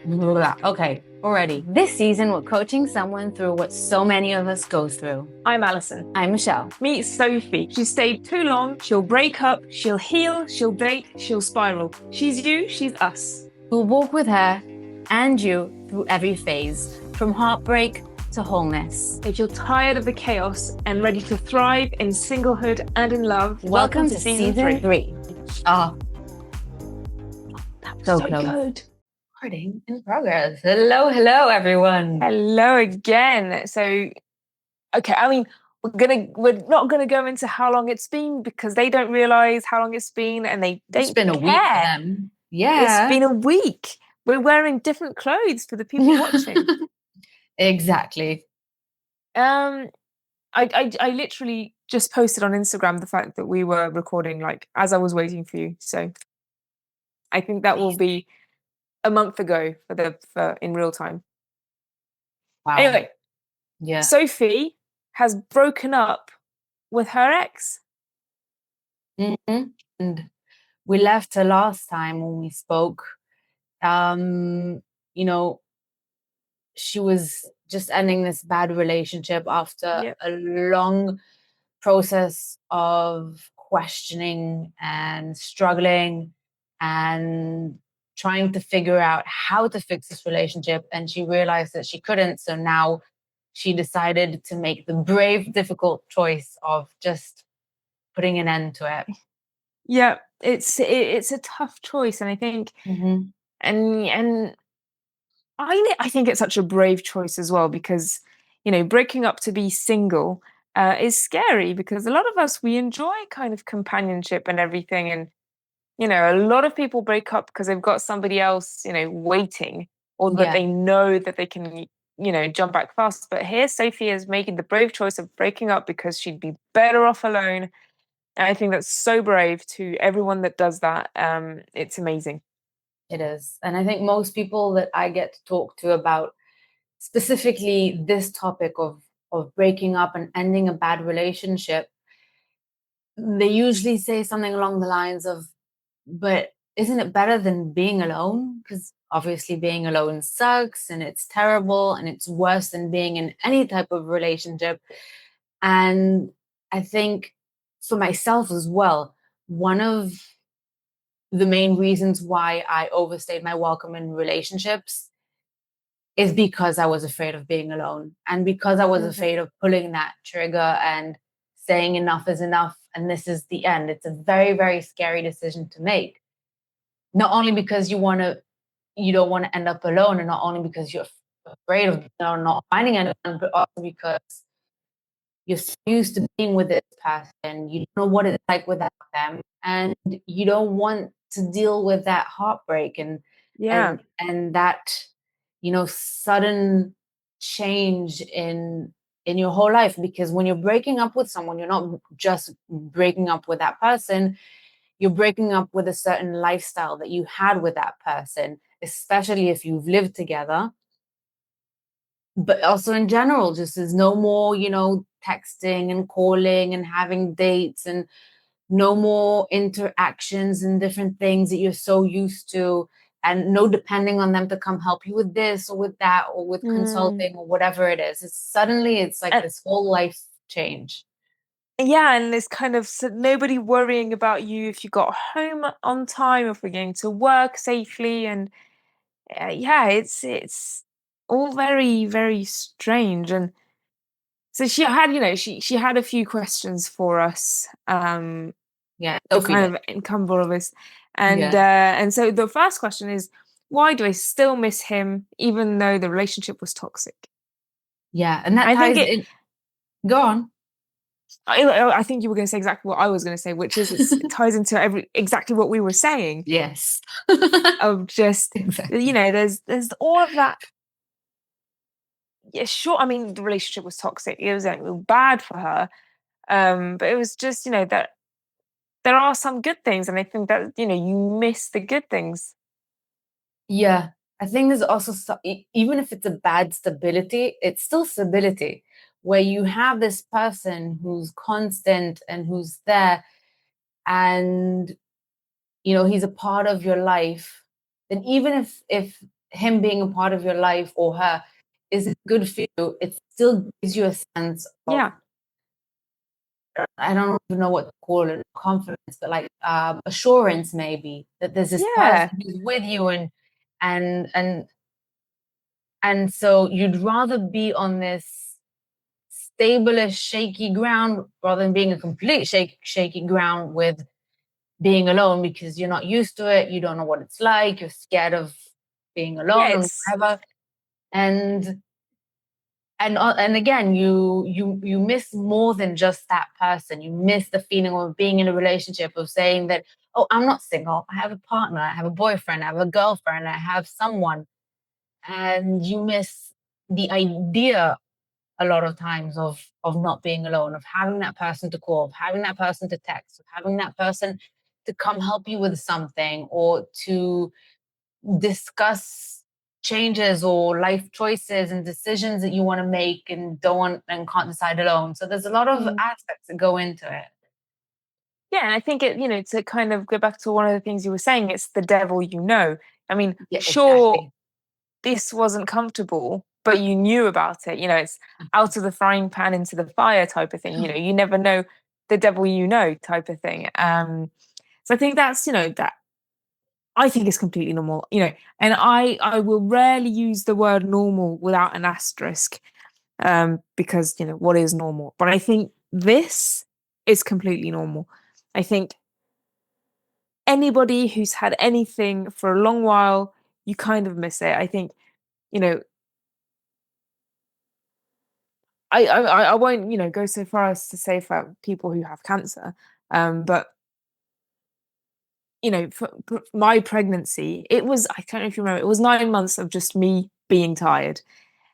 Okay, already. This season, we're coaching someone through what so many of us go through. I'm Alison. I'm Michelle. Meet Sophie. She stayed too long, she'll break up, she'll heal, she'll date, she'll spiral. She's you, she's us. We'll walk with her and you through every phase, from heartbreak to wholeness. If you're tired of the chaos and ready to thrive in singlehood and in love, welcome to season 3. Oh, so close. Good. Recording in progress. Hello, everyone. Hello again. So, okay, I mean, we're not gonna go into how long it's been because they don't realize how long it's been and they don't It's been a week for them. Yeah. It's been a week. We're wearing different clothes for the people watching. Exactly. I literally just posted on Instagram the fact that we were recording like as I was waiting for you. So I think that will be a month ago for in real time. Wow. Anyway, yeah. Sophie has broken up with her ex. Mm-hmm. And we left her last time when we spoke. You know, she was just ending this bad relationship after a long process of questioning and struggling and trying to figure out how to fix this relationship. And she realized that she couldn't. So now she decided to make the brave, difficult choice of just putting an end to it. Yeah, it's a tough choice, and I think, and I think it's such a brave choice as well because, breaking up to be single is scary because a lot of us, we enjoy kind of companionship and everything. And, a lot of people break up because they've got somebody else, waiting or that they know that they can, jump back fast. But here, Sophie is making the brave choice of breaking up because she'd be better off alone. And I think that's so brave to everyone that does that. It's amazing. It is. And I think most people that I get to talk to about specifically this topic of breaking up and ending a bad relationship, they usually say something along the lines of, but isn't it better than being alone? Because obviously being alone sucks and it's terrible and it's worse than being in any type of relationship. And I think for myself as well, one of the main reasons why I overstayed my welcome in relationships is because I was afraid of being alone and because I was afraid of pulling that trigger and saying enough is enough and this is the end. It's a very, very scary decision to make. Not only because you don't want to end up alone, and not only because you're afraid of not finding anyone, but also because you're so used to being with this person, you don't know what it's like without them, and you don't want to deal with that heartbreak and that sudden change in your whole life. Because when you're breaking up with someone, you're not just breaking up with that person, you're breaking up with a certain lifestyle that you had with that person, especially if you've lived together. But also in general, just there's no more, texting and calling and having dates, and no more interactions and different things that you're so used to, and no depending on them to come help you with this or with that or with consulting or whatever it is. It's like this whole life change. Yeah, and there's kind of nobody worrying about you if you got home on time, if we're going to work safely, and it's all very, very strange. And so she had, she had a few questions for us. To kind of encumber all of this, and so the first question is, why do I still miss him even though the relationship was toxic? Yeah, and that ties in. Go on. I think you were going to say exactly what I was going to say, which is it ties into exactly what we were saying. Yes. Of just, exactly. There's all of that. Yeah, sure. I mean, the relationship was toxic. It was like bad for her. But it was just, that there are some good things. And I think that, you miss the good things. Yeah. I think there's also, even if it's a bad stability, it's still stability where you have this person who's constant and who's there, and he's a part of your life. Then even if him being a part of your life or her isn't good for you, it still gives you a sense of, Yeah. I don't even know what to call it, confidence, but like assurance maybe that there's this person Yeah. who's with you, and and and so you'd rather be on this stable shaky ground rather than being a complete shaky ground with being alone, because you're not used to it, you don't know what it's like, you're scared of being Yeah, alone and it's whatever. And and again, you miss more than just that person. You miss the feeling of being in a relationship, of saying that, oh, I'm not single, I have a partner, I have a boyfriend, I have a girlfriend, I have someone. And you miss the idea a lot of times of not being alone, of having that person to call, of having that person to text, of having that person to come help you with something, or to discuss changes or life choices and decisions that you want to make and don't want and can't decide alone. So there's a lot of mm, aspects that go into it. yeah, and I think it, to kind of go back to one of the things you were saying, it's the devil you know. I mean, Yeah, sure, exactly. this wasn't comfortable, but you knew about it. It's out of the frying pan into the fire type of thing. You never know the devil you know type of thing. So I think that's, that I think is completely normal, and I will rarely use the word normal without an asterisk, because, what is normal? But I think this is completely normal. I think anybody who's had anything for a long while, you kind of miss it. I think, you know, I won't, go so far as to say for people who have cancer, but for my pregnancy, it was, I don't know if you remember, it was 9 months of just me being tired,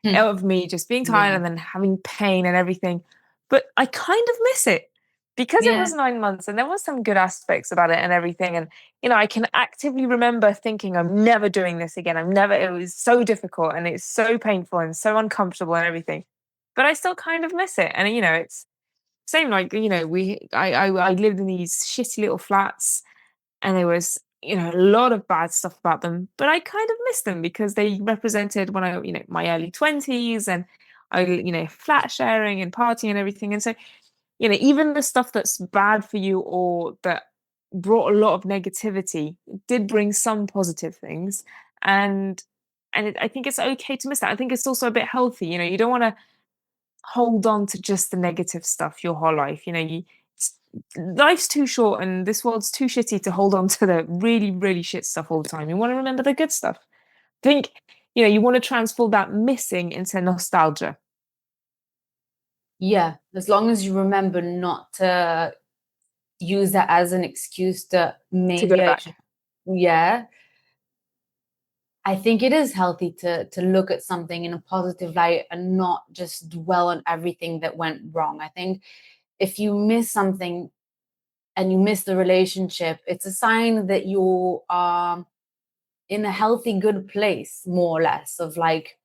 Hmm. of me just being tired Yeah. and then having pain and everything. But I kind of miss it because it Yeah. was 9 months and there was some good aspects about it and everything. And, I can actively remember thinking, I'm never doing this again. It was so difficult and it's so painful and so uncomfortable and everything. But I still kind of miss it. And, it's same like, I lived in these shitty little flats and there was a lot of bad stuff about them, but I kind of miss them because they represented when I my early 20s, and I flat sharing and partying and everything. And so even the stuff that's bad for you or that brought a lot of negativity did bring some positive things. And I think it's okay to miss that. I think it's also a bit healthy. You don't want to hold on to just the negative stuff your whole life. Life's too short and this world's too shitty to hold on to the really, really shit stuff all the time. You want to remember the good stuff. Think, you want to transform that missing into nostalgia Yeah. As long as you remember not to use that as an excuse to to go maybe I back. should, yeah. I think it is healthy to look at something in a positive light and not just dwell on everything that went wrong. I think if you miss something and you miss the relationship, it's a sign that you are in a healthy, good place, more or less, of like,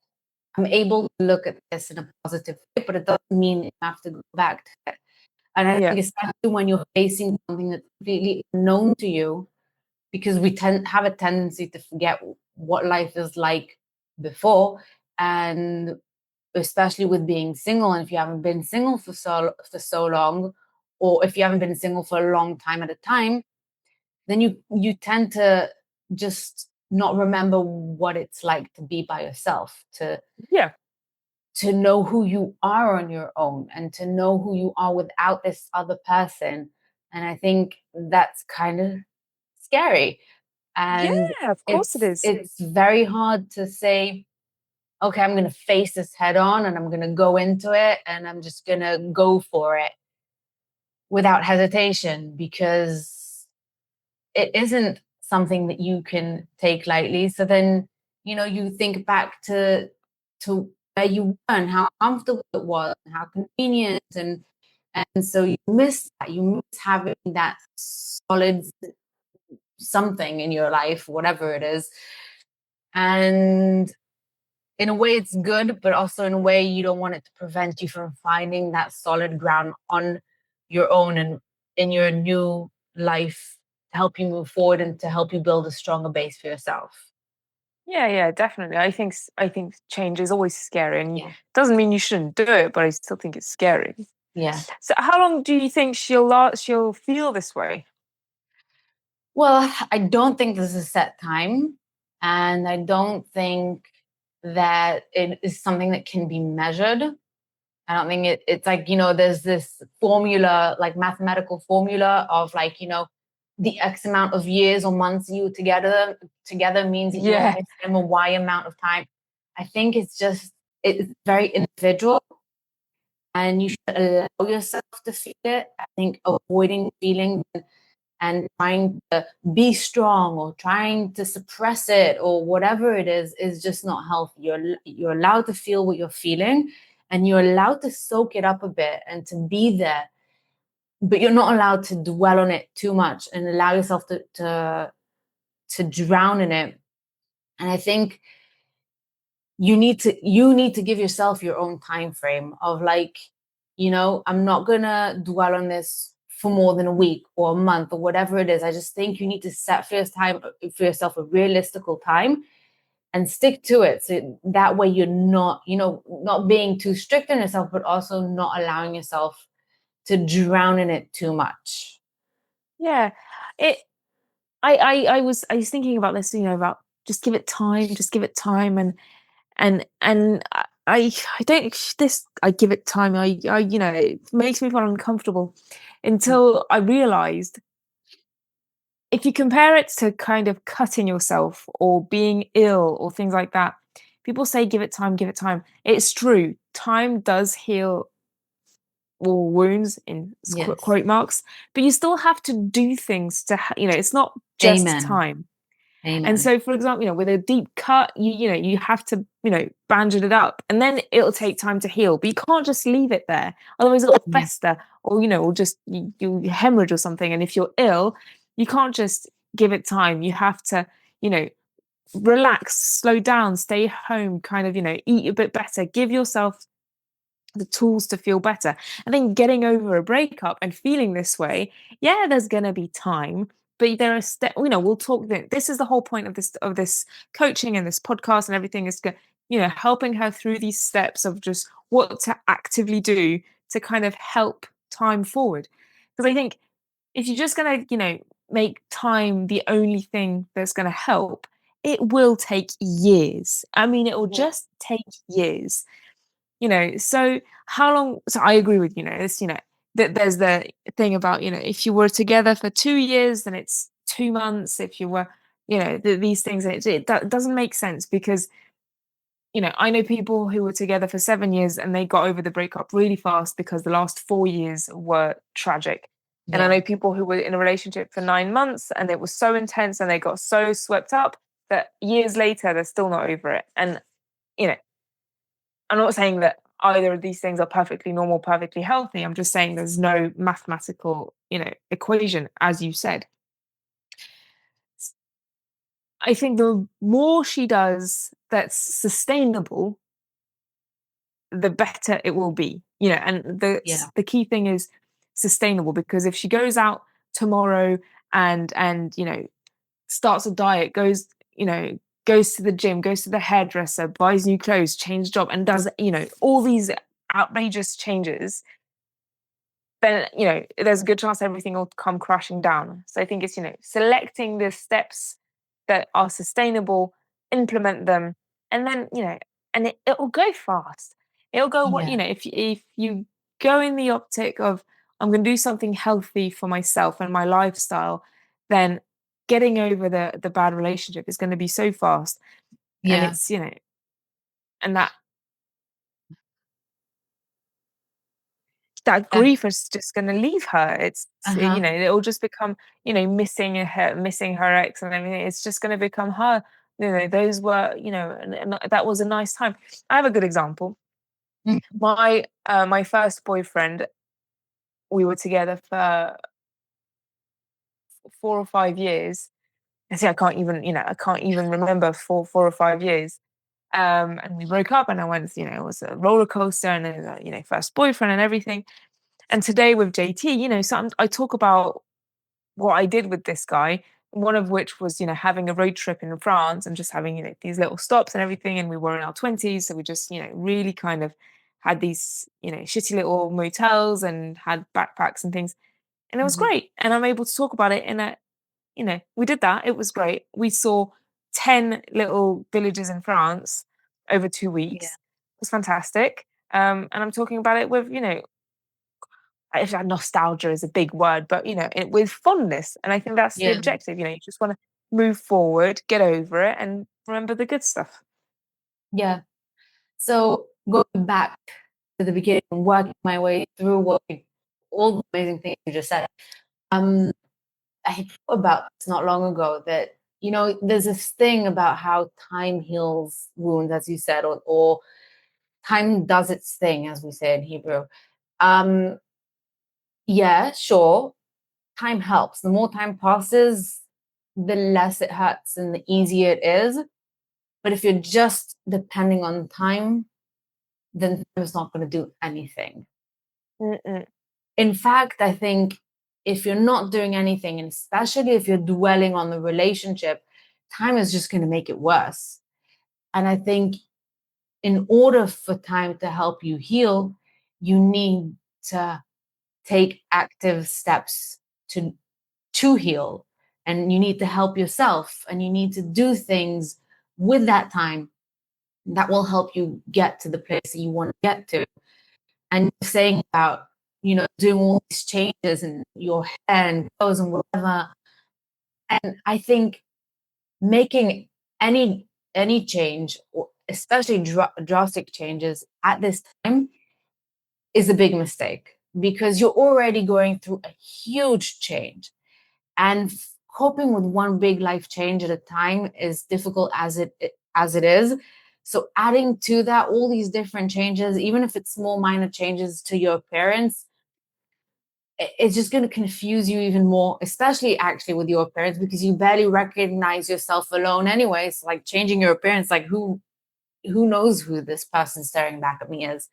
I'm able to look at this in a positive way, but it doesn't mean you have to go back to it. And I Yeah. think especially when you're facing something that's completely unknown to you, because we tend have a tendency to forget what life is like before. And especially with being single, and if you haven't been single for so long, or if you haven't been single for a long time at a time, then you tend to just not remember what it's like to be by yourself, Yeah. to know who you are on your own, and to know who you are without this other person. And I think that's kind of scary. Yeah, And of course it is. it's very hard to say, okay, I'm going to face this head on and I'm going to go into it and I'm just going to go for it without hesitation, because it isn't something that you can take lightly. So then, you think back to where you were and how comfortable it was and how convenient, and so you miss that. You miss having that solid something in your life, whatever it is. And in a way it's good, but also in a way you don't want it to prevent you from finding that solid ground on your own and in your new life, to help you move forward and to help you build a stronger base for yourself. Yeah, definitely. I think change is always scary, and Yeah. doesn't mean you shouldn't do it, but I still think it's scary. Yeah. So, how long do you think she'll feel this way? Well, I don't think there's a set time, and I don't think that it is something that can be measured. I don't think it's like, there's this formula, like mathematical formula of like, the X amount of years or months you together means that you're Yeah, with them a Y amount of time. I think it's very individual, and you should allow yourself to feel it. I think avoiding feeling and trying to be strong or trying to suppress it or whatever it is just not healthy. You're allowed to feel what you're feeling, and you're allowed to soak it up a bit and to be there, but you're not allowed to dwell on it too much and allow yourself to drown in it. And I think you need to give yourself your own time frame of like, I'm not gonna dwell on this for more than a week or a month or whatever it is. I just think you need to set for yourself a realistical time and stick to it, so that way you're not, not being too strict on yourself, but also not allowing yourself to drown in it too much. yeah. It. I was thinking about this, about just give it time, and I don't this I give it time. It makes me feel uncomfortable until I realized if you compare it to kind of cutting yourself or being ill or things like that, people say give it time, give it time. It's true. Time does heal all wounds in Yes. quote marks, but you still have to do things to, it's not just Amen. time. And Amen. so, for example, with a deep cut, you have to, bandage it up, and then it'll take time to heal. But you can't just leave it there, otherwise it'll Yeah. fester, or just you hemorrhage or something. And if you're ill, you can't just give it time. You have to, you know, relax, slow down, stay home, kind of, eat a bit better, give yourself the tools to feel better. I think getting over a breakup and feeling this way, yeah, there's gonna be time, but there are we'll talk. This is the whole point of this coaching and this podcast and everything is, helping her through these steps of just what to actively do to kind of help time forward. Because I think if you're just gonna, make time the only thing that's gonna help, it will take years. I mean, it will Yeah. just take years. So how long so I agree with, this, that there's the thing about, if you were together for 2 years, then it's 2 months. If you were, these things, and that doesn't make sense because, I know people who were together for 7 years and they got over the breakup really fast because the last 4 years were tragic. And I Yeah. know people who were in a relationship for 9 months and it was so intense and they got so swept up that years later they're still not over it. And, you know, I'm not saying that either of these things are perfectly normal, perfectly healthy. I'm just saying there's no mathematical, equation, as you said. I think the more she does that's sustainable, the better it will be. And Yeah. the key thing is sustainable, because if she goes out tomorrow and starts a diet, goes to the gym, goes to the hairdresser, buys new clothes, changes job, and does, all these outrageous changes, then, there's a good chance everything will come crashing down. So I think it's, selecting the steps that are sustainable, implement them, and then, and it'll go fast. It'll go, Yeah. if you go in the optic of, I'm going to do something healthy for myself and my lifestyle, then getting over the bad relationship is going to be so fast. And Yeah. it's, and that Yeah. grief is just going to leave her. Uh-huh. It'll just become, missing her ex and everything. It's just going to become her. Those were, and that was a nice time. I have a good example. Mhm. My first boyfriend, we were together for 4 or 5 years. I see, I can't even remember 4 or 5 years. And we broke up, and I went, it was a roller coaster, and then, first boyfriend and everything. And today with JT, I talk about what I did with this guy, one of which was, having a road trip in France and just having, these little stops and everything. And we were in our 20s. So we just, really kind of had these, shitty little motels and had backpacks and things. And it was Mhm. great. And I'm able to talk about it in a, we did that. It was great. We saw 10 little villages in France over 2 weeks. Yeah. It was fantastic. And I'm talking about it with, if nostalgia is a big word, but with fondness. And I think that's the Yeah. objective. You just want to move forward, get over it, and remember the good stuff. Yeah. So going back to the beginning and working my way through all the amazing things you just said. I thought about this not long ago that, there's this thing about how time heals wounds, as you said, or time does its thing, as we say in Hebrew. Um, yeah, sure, time helps. The more time passes, the less it hurts and the easier it is. But if you're just depending on time, then time is not going to do anything. Mm-mm. In fact, I think if you're not doing anything, and especially if you're dwelling on the relationship, time is just going to make it worse. And I think in order for time to help you heal, you need to take active steps to heal. And you need to help yourself, and you need to do things with that time that will help you get to the place that you want to get to. And saying about, doing all these changes in your hair and clothes and whatever. And I think making any change, especially drastic changes at this time, is a big mistake because you're already going through a huge change. And coping with one big life change at a time is difficult as it is. So adding to that all these different changes, even if it's small minor changes to your appearance, it's just going to confuse you even more, especially actually with your appearance, because you barely recognize yourself alone anyways. Like changing your appearance, like who knows who this person staring back at me is.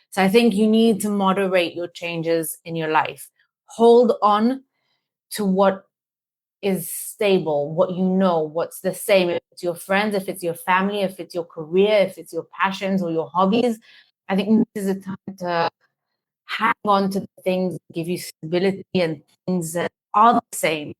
So I think you need to moderate your changes in your life. Hold on to what is stable, what what's the same. If it's your friends, if it's your family, if it's your career, if it's your passions or your hobbies, I think this is a time to hang on to the things that give you stability and things that are the same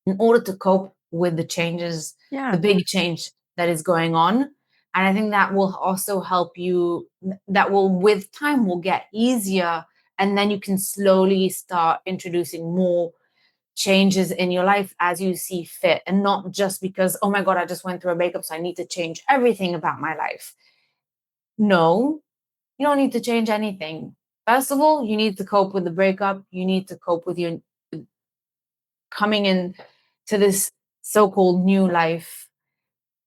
in order to cope with the changes, the Yeah. big change that is going on. And I think that will also help you, that will, with time, will get easier. And then you can slowly start introducing more changes in your life as you see fit, and not just because, oh my God, I just went through a breakup, so I need to change everything about my life. No, you don't need to change anything. First of all, you need to cope with the breakup. You need to cope with your coming in to this so-called new life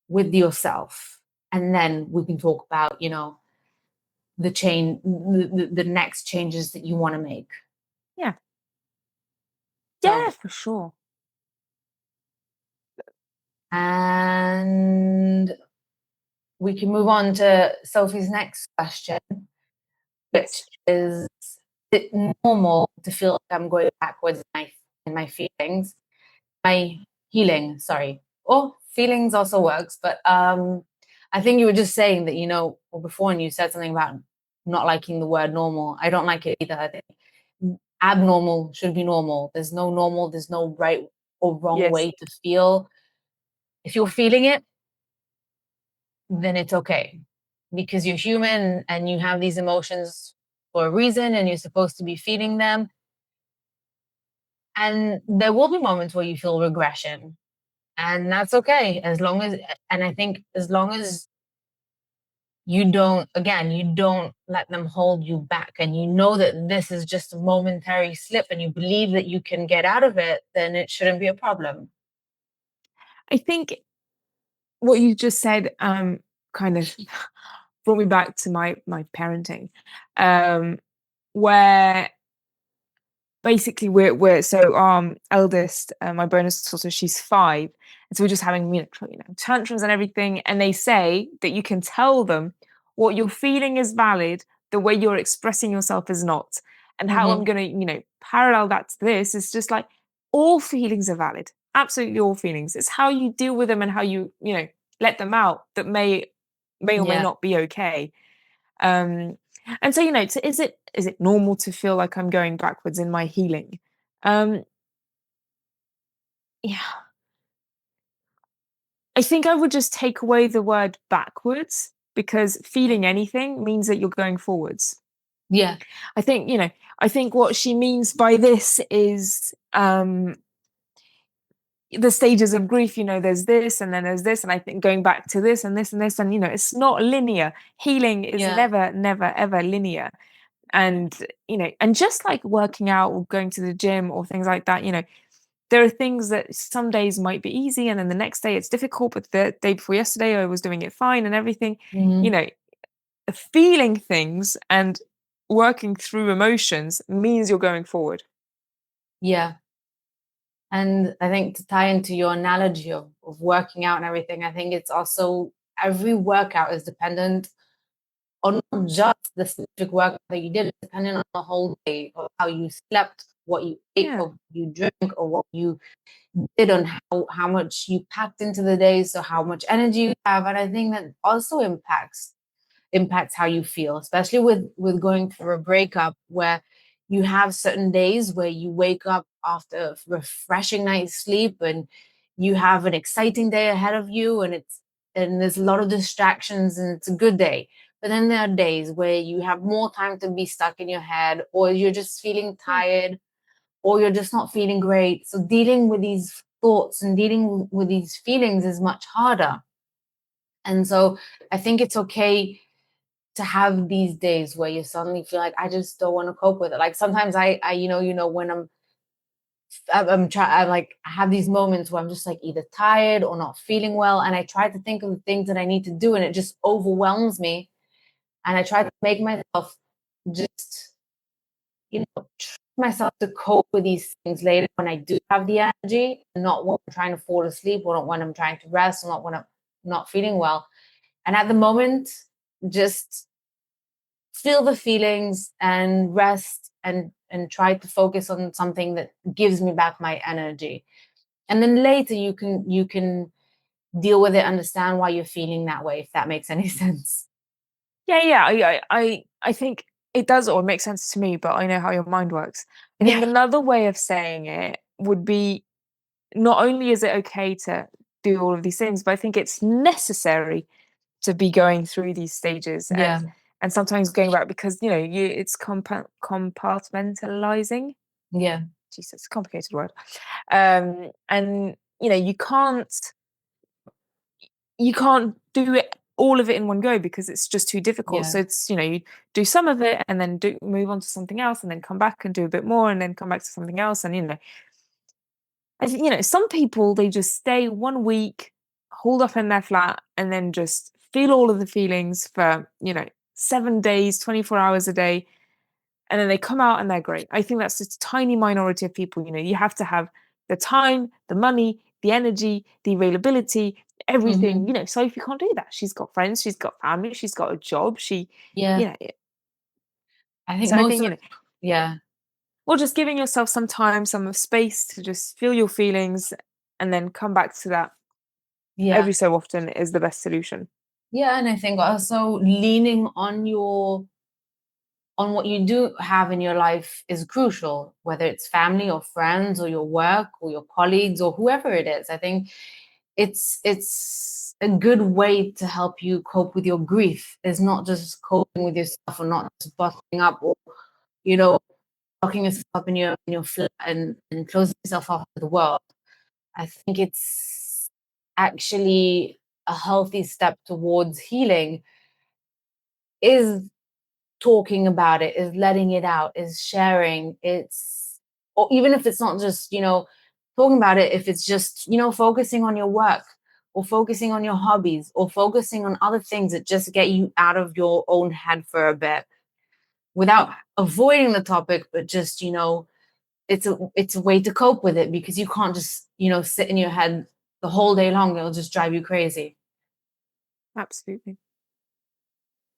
with yourself. And then we can talk about, the next changes that you want to make. Yeah. So, Yeah, for sure. and we can move on to Sophie's next question, which Yes. is it normal to feel like I'm going backwards in my feelings? My healing, sorry. Or feelings also works, but I think you were just saying that, or before, and you said something about not liking the word normal. I don't like it either. I think abnormal should be normal. There's no normal, there's no right or wrong Yes. way to feel. If you're feeling it, then it's okay because you're human and you have these emotions for a reason and you're supposed to be feeling them. And there will be moments where you feel regression, and that's okay, as long as, and I think as long as you don't let them hold you back, and you know that this is just a momentary slip and you believe that you can get out of it, then it shouldn't be a problem. I think what you just said kind of brought me back to my parenting, where basically we're so eldest, my bonus daughter, she's 5, and so we're just having tantrums and everything, and they say that you can tell them what you're feeling is valid, the way you're expressing yourself is not. And how I'm Mm-hmm. going to parallel that to this is just like all feelings are valid, absolutely all feelings. It's how you deal with them and how you let them out that may or may Yeah. not be okay. Um, and so, is it normal to feel like I'm going backwards in my healing? Um, yeah, I think I would just take away the word backwards because feeling anything means that you're going forwards. Yeah. I think what she means by this is the stages of grief. There's this and then there's this, and I think going back to this and this and this, and it's not linear. Healing is Yeah. never, never, ever linear. And just like working out or going to the gym or things like that, there are things that some days might be easy and then the next day it's difficult, but the day before yesterday I was doing it fine and everything. you Hmm. know Feeling things and working through emotions means you're going forward. Yeah. And I think to tie into your analogy of working out and everything, I think it's also every workout is dependent on not just the specific workout that you did, it's dependent on the whole day, of how you slept, what you ate, Yeah. or you drank, or what you did, on how much you packed into the day, so how much energy you have. And I think that also impacts how you feel, especially with going through a breakup where you have certain days where you wake up after a refreshing night's sleep and you have an exciting day ahead of you, and there's a lot of distractions and it's a good day. But then there are days where you have more time to be stuck in your head, or you're just feeling Yeah. tired, or you're just not feeling great. So dealing with these thoughts and dealing with these feelings is much harder. And so I think it's okay to have these days where you suddenly feel like I just don't want to cope with it. Like sometimes I when I'm like I have these moments where I'm just like either tired or not feeling well, and I try to think of the things that I need to do, and it just overwhelms me. And I try to make myself just trick myself to cope with these things later when I do have the energy, and not when I'm trying to fall asleep, or not when I'm trying to rest, or not when I'm not feeling well. And at the moment, just feel the feelings and rest, and try to focus on something that gives me back my energy. And then later you can deal with it, understand why you're feeling that way, if that makes any sense. Yeah, I think it does, or it makes sense to me, but I know how your mind works. I think Yeah. another way of saying it would be, not only is it okay to do all of these things, but I think it's necessary to be going through these stages Yeah. and sometimes going back because it's compartmentalizing. Yeah. Jesus, complicated word. And you can't do it all of it in one go because it's just too difficult. Yeah. So it's you do some of it and then move on to something else and then come back and do a bit more and then come back to something else. And I think some people, they just stay 1 week, hold up in their flat, and then just feel all of the feelings for 7 days, 24 hours a day, and then they come out and they're great. I think that's just a tiny minority of people. You have to have the time, the money, the energy, the availability, everything. Hmm. Sophie can't do that. She's got friends, she's got family, she's got a job. Yeah. You know, I think so I most think of Yeah. well, just giving yourself some time, some space to just feel your feelings, and then come back to that Yeah. every so often is the best solution. Yeah. And I think also leaning on what you do have in your life is crucial, whether it's family or friends or your work or your colleagues or whoever it is. I think it's a good way to help you cope with your grief, is not just coping with yourself, or not just bottling up, or you know locking yourself up in your flat, and closing yourself off to the world. I think it's actually a healthy step towards healing, is talking about it, is letting it out, is sharing. Or even if it's not just, talking about it, if it's just, focusing on your work, or focusing on your hobbies, or focusing on other things that just get you out of your own head for a bit, without avoiding the topic, but just, it's a way to cope with it, because you can't just, sit in your head the whole day long. It'll just drive you crazy. Absolutely.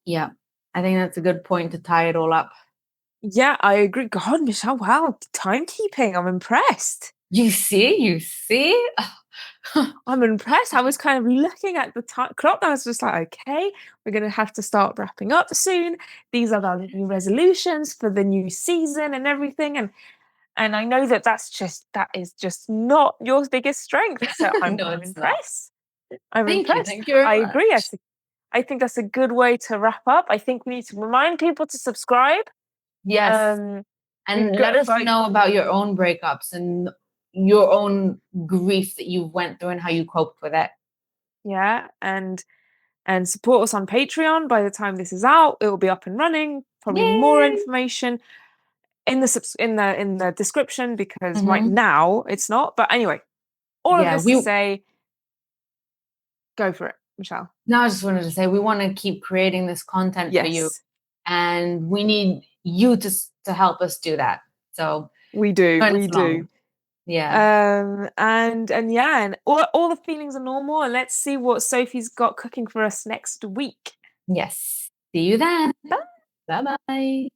Yeah. I think that's a good point to tie it all up. Yeah, I agree. God, Michelle, wow, timekeeping. I'm impressed. You see? I'm impressed. I was kind of looking at the clock. I was just like, okay, we're going to have to start wrapping up soon. These are the new resolutions for the new season and everything. And I know that is just not your biggest strength. So I'm No, it's not. impressed. I'm Thank you. impressed. Thank you very I much. agree. I think that's a good way to wrap up. I think we need to remind people to subscribe. Yes. And let us know about your own breakups and your own grief that you went through and how you coped with it. Yeah. And support us on Patreon. By the time this is out, it will be up and running. Probably more information in the description, because right now it's not. But anyway, all of this to say, go for it, Michelle. No, I just wanted to say we want to keep creating this content for you, and we need you to help us do that. So we do. Yeah. And all the feelings are normal, and let's see what Sophie's got cooking for us next week. Yes. See you then. Bye.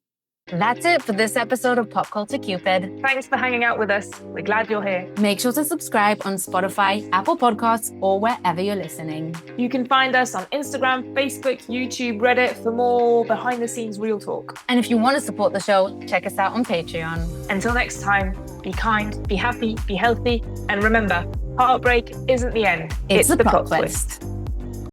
That's it for this episode of Pop Culture Cupid. Thanks for hanging out with us. We're glad you're here. Make sure to subscribe on Spotify, Apple Podcasts, or wherever you're listening. You can find us on Instagram, Facebook, YouTube, Reddit for more behind-the-scenes real talk. And if you want to support the show, check us out on Patreon. Until next time, be kind, be happy, be healthy, and remember, heartbreak isn't the end. It's the plot twist.